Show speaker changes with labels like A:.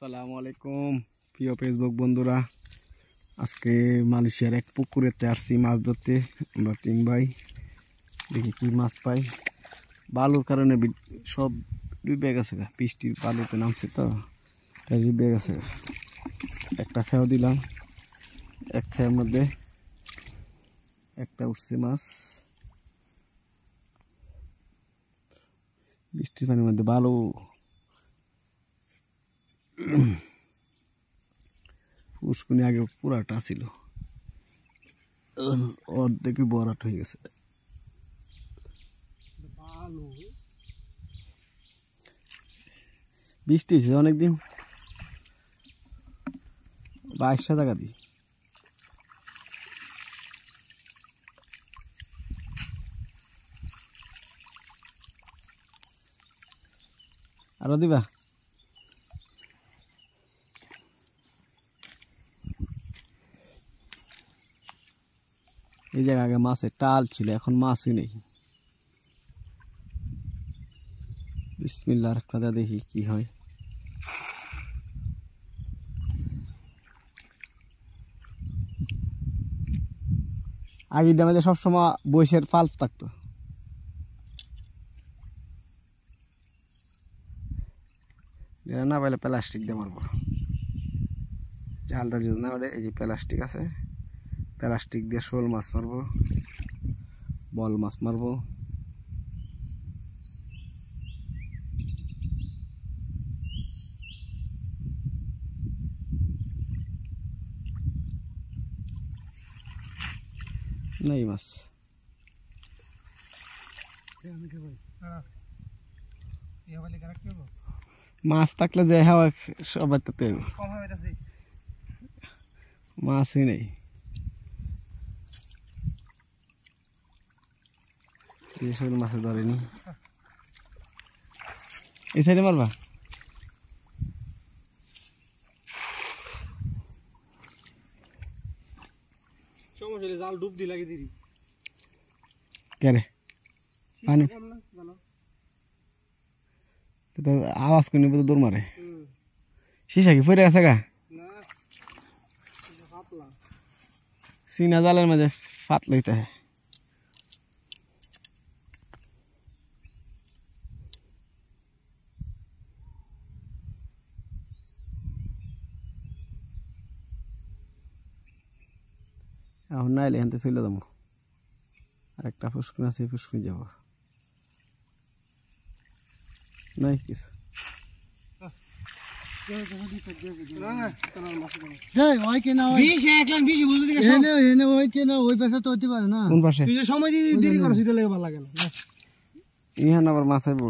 A: আসসালামু আলাইকুম প্রিয় ফেসবুক বন্ধুরা, আজকে মালয়েশিয়ার এক পুকুরেতে আসছি মাছ ধরতে। আমরা 3 ভাই, দেখি কি মাছ পাই। বালুর কারণে সব ডুবে গেছে, বৃষ্টির বালুতে নামছে তো ডুবে গেছে। একটা খেয়াও দিলাম, এক খেয়ের মধ্যে একটা উঠছে মাছ। বৃষ্টির পানির মধ্যে বালু পুষ্কুনি আগে পুরাটা ছিল, অর্ধেকই বরাট হয়ে গেছে। বৃষ্টি হয়েছে অনেকদিন, 2200 টাকা দিই। আরো দিবা? এই জায়গা আগে মাছের টাল ছিল, এখন মাছই নেই। বিসমিল্লাহ রাখতে দেখি কি হয়। আগের দামে সবসময় বৈশের পাল্প থাকতো, না পাইলে প্লাস্টিক দিয়ে মারবো। জালটা যদি না পারে, এই যে প্লাস্টিক আছে, প্লাস্টিক দিয়ে শোল মাছ মারবো, বল মাছ মারবো। নাই মাছ, মাছ থাকলে যে হাওয়া সবাই তো মাছই নেই। শোল মাছে ধরেনি। এই সাইডে মারবা?
B: জাল ডুব দি লাগে দিদি
A: কেরে পানি আওয়াজ করে দৌড় মারে। শিশা কি পড়ে গেছে গা? চীনা জালের মাঝে ফাত লইতে হয়। এখন নাইলে এখান থেকে চলে যাবো, আর একটা ফুসকুন আছে, ফুসকুন যাবো। নাই কিছু কোন পাশে?
B: সময় দেরি করো, সেটা লাগে ভালো লাগে না।
A: ইহান আবার মাছ আইব।